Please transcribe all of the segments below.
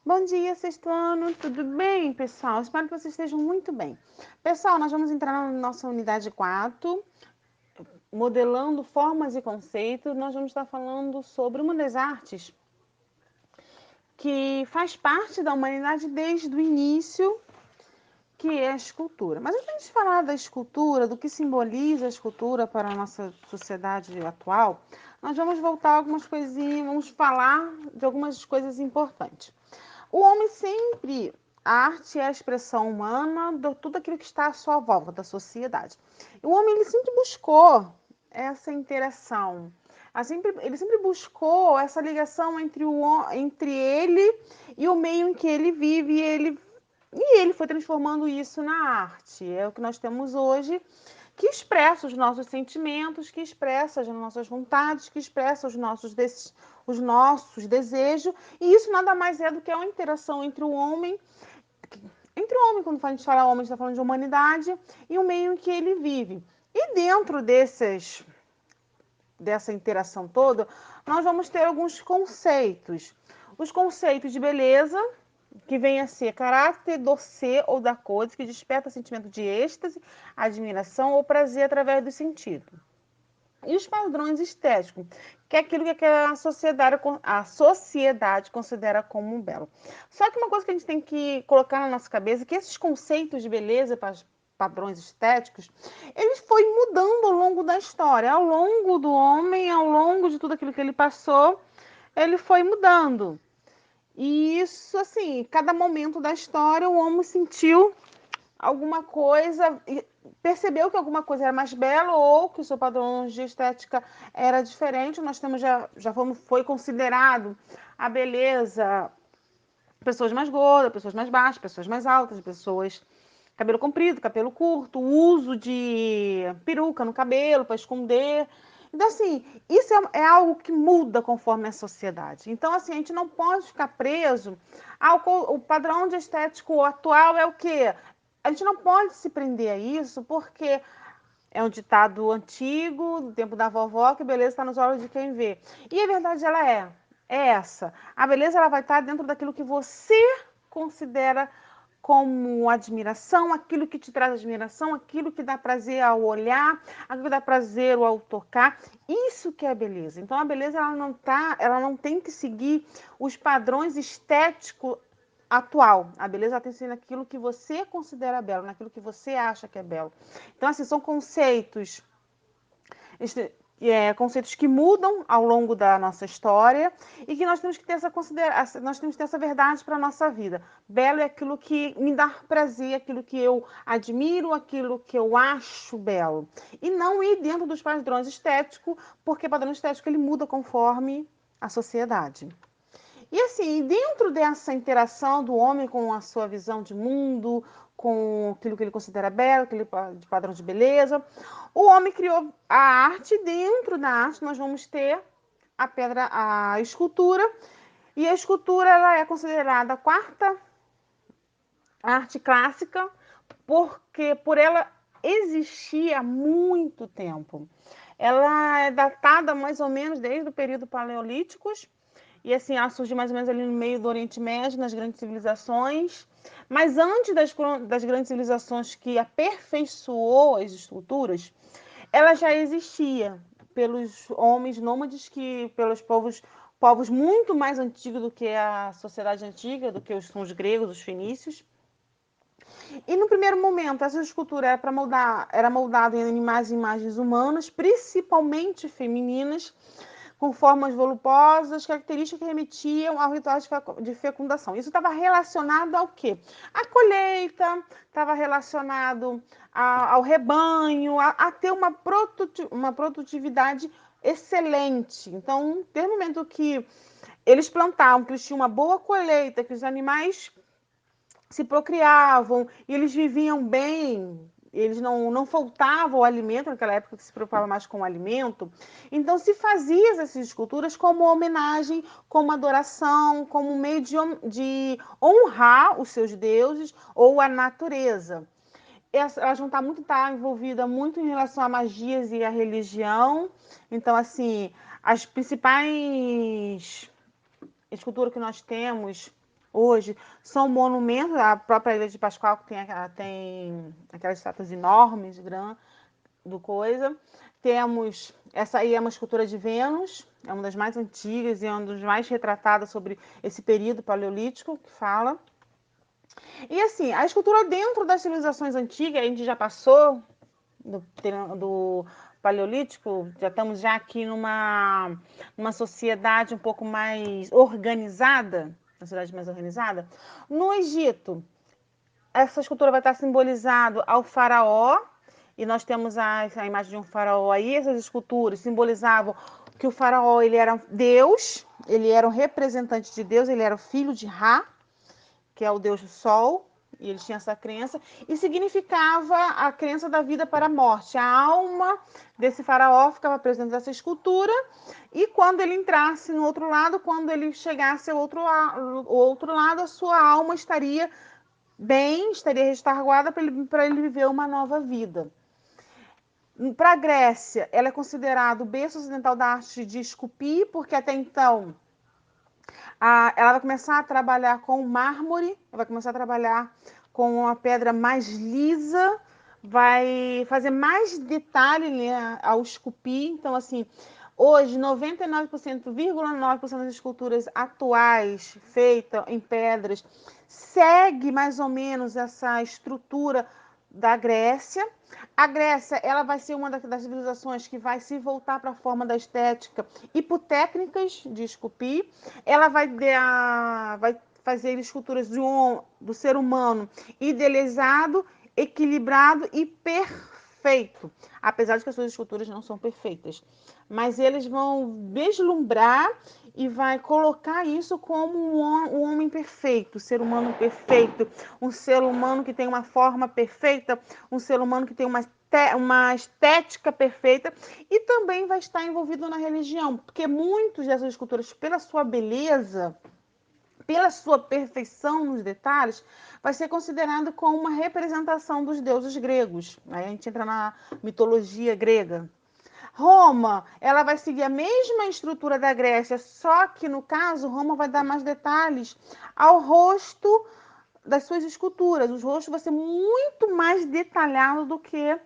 Bom dia, sexto ano, tudo bem, pessoal? Espero que vocês estejam muito bem. Pessoal, nós vamos entrar na nossa unidade 4, modelando formas e conceitos. Nós vamos estar falando sobre uma das artes que faz parte da humanidade desde o início, que é a escultura. Mas antes de falar da escultura, do que simboliza a escultura para a nossa sociedade atual, nós vamos voltar a algumas coisinhas, vamos falar de algumas coisas importantes. O homem sempre, a arte é a expressão humana de tudo aquilo que está à sua volta, da sociedade. E o homem ele sempre buscou essa interação. Ele sempre buscou essa ligação entre ele e o meio em que ele vive, e ele foi transformando isso na arte. É o que nós temos hoje, que expressa os nossos sentimentos, que expressa as nossas vontades, que expressa os nossos desejos, e isso nada mais é do que uma interação quando a gente fala homem, a gente está falando de humanidade, e o meio em que ele vive. E dentro dessa interação toda, nós vamos ter alguns conceitos. Os conceitos de beleza, que vem a ser caráter do ser ou da coisa, que desperta sentimento de êxtase, admiração ou prazer através do sentido. E os padrões estéticos, que é aquilo que a sociedade considera como belo. Só que uma coisa que a gente tem que colocar na nossa cabeça é que esses conceitos de beleza, padrões estéticos, eles foi mudando ao longo da história, ao longo do homem, ao longo de tudo aquilo que ele passou, ele foi mudando. E isso, assim, cada momento da história, o homem sentiu alguma coisa, percebeu que alguma coisa era mais bela ou que o seu padrão de estética era diferente. Nós temos foi considerado a beleza pessoas mais gordas, pessoas mais baixas, pessoas mais altas, pessoas cabelo comprido, cabelo curto, o uso de peruca no cabelo para esconder. Então, assim, isso é algo que muda conforme a sociedade. Então, assim, a gente não pode ficar preso o padrão de estético atual é o quê? A gente não pode se prender a isso, porque é um ditado antigo, do tempo da vovó, que beleza está nos olhos de quem vê. E a verdade, ela é essa. A beleza, ela vai estar dentro daquilo que você considera como admiração, aquilo que te traz admiração, aquilo que dá prazer ao olhar, aquilo que dá prazer ao tocar. Isso que é beleza. Então, a beleza, ela não tem que seguir os padrões estéticos atual. A beleza tem que ser naquilo que você considera belo, naquilo que você acha que é belo. Então, assim, são conceitos que mudam ao longo da nossa história e que nós temos que ter nós temos que ter essa verdade para a nossa vida. Belo é aquilo que me dá prazer, aquilo que eu admiro, aquilo que eu acho belo. E não ir dentro dos padrões estéticos, porque o padrão estético ele muda conforme a sociedade. E assim, dentro dessa interação do homem com a sua visão de mundo, com aquilo que ele considera belo, aquele padrão de beleza, o homem criou a arte. Dentro da arte nós vamos ter a escultura, e a escultura ela é considerada a quarta arte clássica, porque por ela existir há muito tempo. Ela é datada mais ou menos desde o período paleolíticos, e assim, ela surgiu mais ou menos ali no meio do Oriente Médio, nas grandes civilizações. Mas antes das grandes civilizações que aperfeiçoou as estruturas, ela já existia pelos homens nômades, pelos povos muito mais antigos do que a sociedade antiga, do que são os gregos, os fenícios. E no primeiro momento, essa escultura era moldada em animais e imagens humanas, principalmente femininas, com formas voluptuosas, características que remetiam ao ritual de fecundação. Isso estava relacionado ao quê? A colheita, estava relacionado ao rebanho, a ter uma produtividade excelente. Então, desde o momento que eles plantavam, que eles tinham uma boa colheita, que os animais se procriavam e eles viviam bem, eles não faltavam o alimento, naquela época que se preocupava mais com o alimento. Então se fazia essas esculturas como homenagem, como adoração, como meio de honrar os seus deuses ou a natureza. Ela não está envolvida muito em relação a magias e a religião. Então, assim, as principais esculturas que nós temos hoje são monumentos. A própria Ilha de Pascoal que tem aquelas estátuas enormes, grandes, do coisa. Temos, essa aí é uma escultura de Vênus, é uma das mais antigas e é uma das mais retratadas sobre esse período paleolítico que fala. E assim, a escultura dentro das civilizações antigas, a gente já passou do paleolítico, já estamos já aqui numa sociedade um pouco mais organizada, uma sociedade mais organizada. No Egito, essa escultura vai estar simbolizado ao faraó, e nós temos a imagem de um faraó aí. Essas esculturas simbolizavam que o faraó ele era Deus, ele era um representante de Deus, ele era o filho de Ra, que é o deus do sol, e eles tinham essa crença, e significava a crença da vida para a morte. A alma desse faraó ficava presente nessa escultura, e quando ele entrasse no outro lado, quando ele chegasse ao outro lado, a sua alma estaria bem, estaria resguardada para ele viver uma nova vida. Para a Grécia, ela é considerada o berço ocidental da arte de esculpir, porque até então ela vai começar a trabalhar com mármore, vai começar a trabalhar com uma pedra mais lisa, vai fazer mais detalhe, né, ao esculpir. Então, assim, hoje, 99,9% das esculturas atuais feitas em pedras segue mais ou menos essa estrutura da Grécia. A Grécia, ela vai ser uma das civilizações que vai se voltar para a forma da estética e por técnicas de esculpir. Ela vai fazer esculturas do ser humano idealizado, equilibrado e perfeito. Apesar de que as suas esculturas não são perfeitas. Mas eles vão vislumbrar e vai colocar isso como um homem perfeito, um ser humano perfeito, um ser humano que tem uma forma perfeita, um ser humano que tem uma estética perfeita, e também vai estar envolvido na religião, porque muitas dessas esculturas, pela sua beleza, pela sua perfeição nos detalhes, vai ser considerado como uma representação dos deuses gregos. Aí a gente entra na mitologia grega. Roma, ela vai seguir a mesma estrutura da Grécia, só que no caso, Roma vai dar mais detalhes ao rosto das suas esculturas. Os rostos vão ser muito mais detalhados do que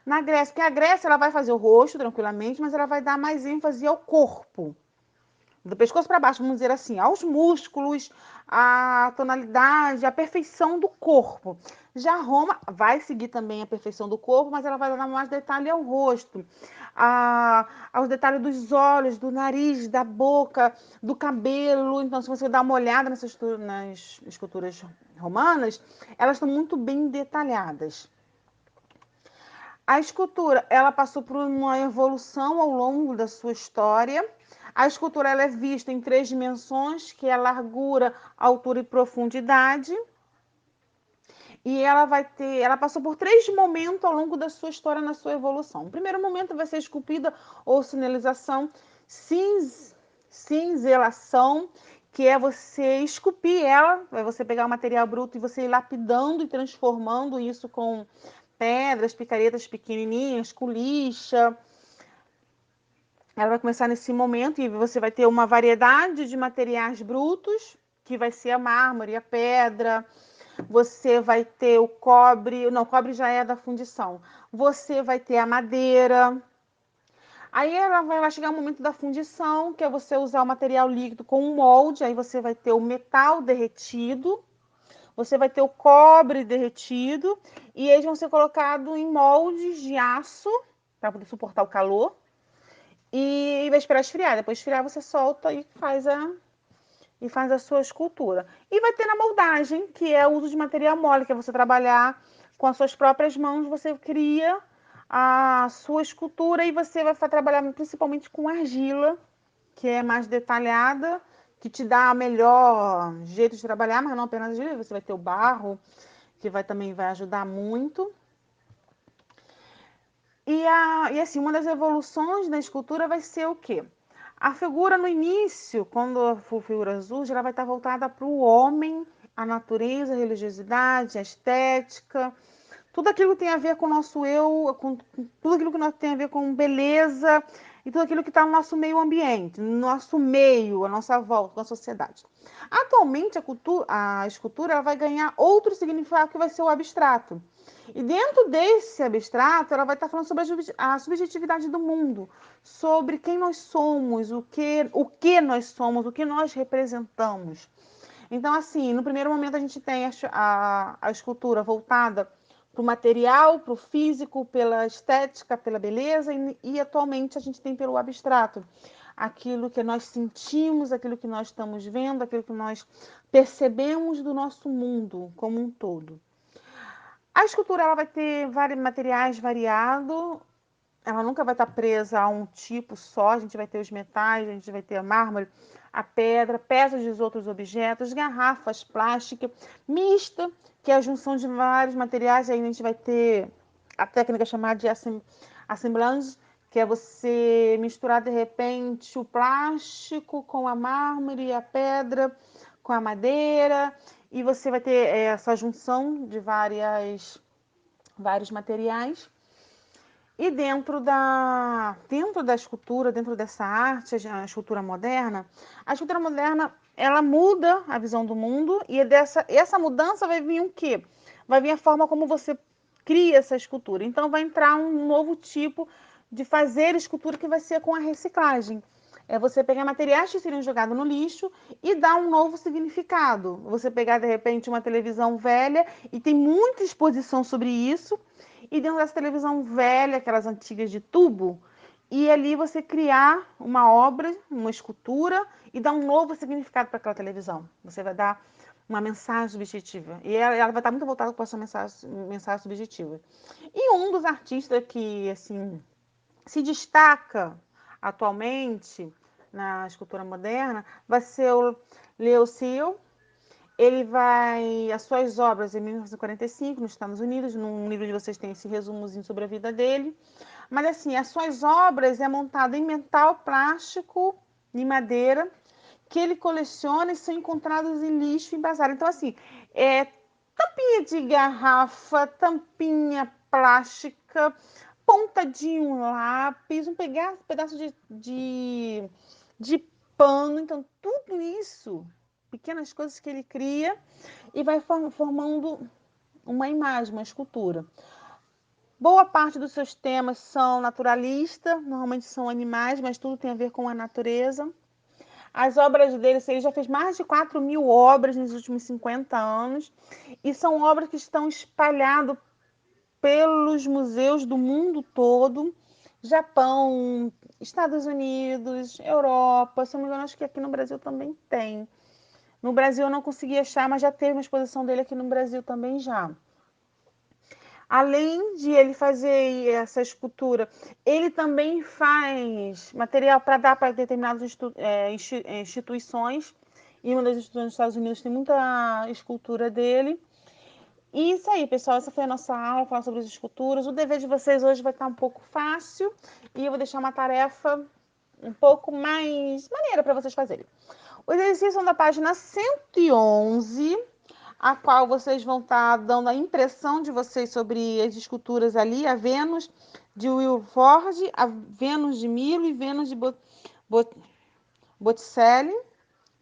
na Grécia, porque a Grécia ela vai fazer o rosto tranquilamente, mas ela vai dar mais ênfase ao corpo. Do pescoço para baixo, vamos dizer assim, aos músculos, a tonalidade, a perfeição do corpo. Já Roma vai seguir também a perfeição do corpo, mas ela vai dar mais detalhe ao rosto, aos detalhes dos olhos, do nariz, da boca, do cabelo. Então, se você dá uma olhada nas esculturas romanas, elas estão muito bem detalhadas. A escultura, ela passou por uma evolução ao longo da sua história. A escultura ela é vista em 3 dimensões, que é largura, altura e profundidade. E ela passou por 3 momentos ao longo da sua história na sua evolução. O primeiro momento vai ser esculpida ou sinalização, cinzelação, que é você esculpir ela, é você pegar o material bruto e você ir lapidando e transformando isso com pedras, picaretas pequenininhas, com lixa. Ela vai começar nesse momento e você vai ter uma variedade de materiais brutos, que vai ser a mármore, a pedra. Você vai ter o cobre, não, o cobre já é da fundição. Você vai ter a madeira. Aí ela vai chegar o momento da fundição, que é você usar o material líquido com um molde, aí você vai ter o metal derretido, você vai ter o cobre derretido, e eles vão ser colocados em moldes de aço, para poder suportar o calor, e vai esperar esfriar. Depois de esfriar, você solta e faz a sua escultura. E vai ter na moldagem, que é o uso de material mole, que é você trabalhar com as suas próprias mãos, você cria a sua escultura e você vai trabalhar principalmente com argila, que é mais detalhada, que te dá melhor jeito de trabalhar, mas não apenas argila, você vai ter o barro, que também vai ajudar muito. E assim, uma das evoluções da escultura vai ser o quê? A figura no início, quando for figura azul, ela vai estar voltada para o homem, a natureza, a religiosidade, a estética, tudo aquilo que tem a ver com o nosso eu, com tudo aquilo que tem a ver com beleza e tudo aquilo que está no nosso meio ambiente, no nosso meio, a nossa volta, com a sociedade. Atualmente, a escultura ela vai ganhar outro significado que vai ser o abstrato. E dentro desse abstrato, ela vai estar falando sobre a subjetividade do mundo, sobre quem nós somos, o que nós somos, o que nós representamos. Então, assim, no primeiro momento a gente tem a escultura voltada para o material, para o físico, pela estética, pela beleza, e atualmente a gente tem pelo abstrato. Aquilo que nós sentimos, aquilo que nós estamos vendo, aquilo que nós percebemos do nosso mundo como um todo. A escultura ela vai ter vários materiais variados, ela nunca vai estar presa a um tipo só, a gente vai ter os metais, a gente vai ter a mármore, a pedra, peças de outros objetos, garrafas plásticas, mista, que é a junção de vários materiais, aí a gente vai ter a técnica chamada de assemblage, que é você misturar de repente o plástico com a mármore, a pedra, com a madeira, e você vai ter essa junção de vários materiais. E dentro da escultura, dentro dessa arte, a escultura moderna, ela muda a visão do mundo e essa mudança vai vir o quê? Vai vir a forma como você cria essa escultura. Então vai entrar um novo tipo de fazer escultura que vai ser com a reciclagem. É você pegar materiais que seriam jogados no lixo e dar um novo significado. Você pegar, de repente, uma televisão velha, e tem muita exposição sobre isso, e dentro dessa televisão velha, aquelas antigas de tubo, e ali você criar uma obra, uma escultura, e dar um novo significado para aquela televisão. Você vai dar uma mensagem subjetiva. E ela vai estar muito voltada com essa mensagem subjetiva. E um dos artistas que, assim, se destaca atualmente na escultura moderna vai ser o Leo Seal. Ele vai. As suas obras em 1945, nos Estados Unidos, num livro de vocês tem esse resumozinho sobre a vida dele. Mas assim, as suas obras é montada em metal, plástico e madeira, que ele coleciona e são encontrados em lixo e bazar. Então, assim, tampinha de garrafa, tampinha plástica, ponta de um lápis, um pedaço de pano. Então, tudo isso, pequenas coisas que ele cria e vai formando uma imagem, uma escultura. Boa parte dos seus temas são naturalistas, normalmente são animais, mas tudo tem a ver com a natureza. As obras dele, ele já fez mais de 4.000 obras nos últimos 50 anos, e são obras que estão espalhadas pelos museus do mundo todo, Japão, Estados Unidos, Europa, se não me engano, acho que aqui no Brasil também tem. No Brasil eu não consegui achar, mas já teve uma exposição dele aqui no Brasil também já. Além de ele fazer essa escultura, ele também faz material para dar para determinadas instituições. E uma das instituições dos Estados Unidos tem muita escultura dele. E isso aí, pessoal. Essa foi a nossa aula, falar sobre as esculturas. O dever de vocês hoje vai estar um pouco fácil. E eu vou deixar uma tarefa um pouco mais maneira para vocês fazerem. Os exercícios são da página 111, a qual vocês vão estar dando a impressão de vocês sobre as esculturas ali, a Vênus de Wilford, a Vênus de Milo e Vênus de Botticelli,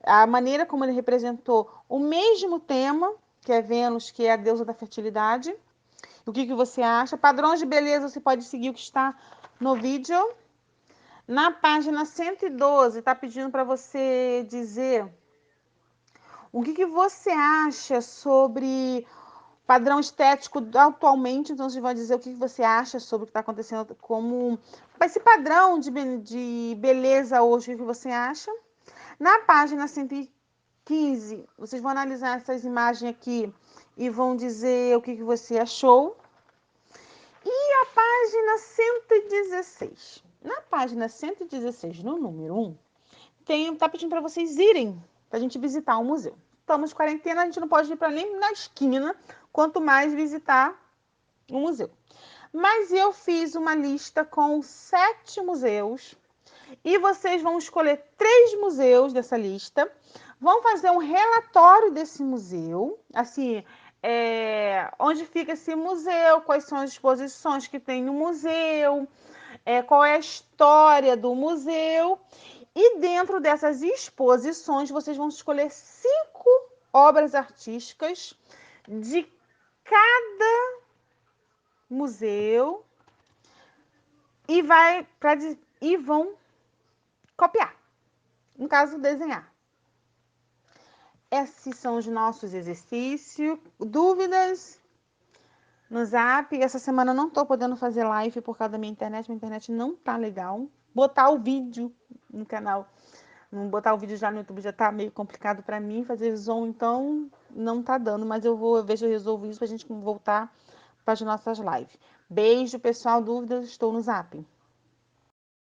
a maneira como ele representou o mesmo tema, que é Vênus, que é a deusa da fertilidade. O que você acha? Padrões de beleza, você pode seguir o que está no vídeo. Na página 112, está pedindo para você dizer o que você acha sobre padrão estético atualmente. Então, você vai dizer o que você acha sobre o que está acontecendo, como esse padrão de beleza hoje, o que você acha. Na página 115, vocês vão analisar essas imagens aqui e vão dizer o que você achou. E a página 116. Na página 116, no número 1, tá pedindo para vocês irem, para a gente visitar um museu. Estamos de quarentena, a gente não pode ir para nem na esquina, quanto mais visitar um museu. Mas eu fiz uma lista com 7 museus e vocês vão escolher 3 museus dessa lista, vão fazer um relatório desse museu, assim, onde fica esse museu, quais são as exposições que tem no museu, qual é a história do museu. E dentro dessas exposições, vocês vão escolher 5 obras artísticas de cada museu e vão copiar, no caso, desenhar. Esses são os nossos exercícios. Dúvidas no Zap? Essa semana eu não estou podendo fazer live por causa da minha internet não tá legal. Botar o vídeo no canal, botar o vídeo já no YouTube já tá meio complicado para mim. Fazer Zoom, então, não tá dando, mas eu vejo se eu resolvo isso pra gente voltar para as nossas lives. Beijo, pessoal. Dúvidas? Estou no Zap.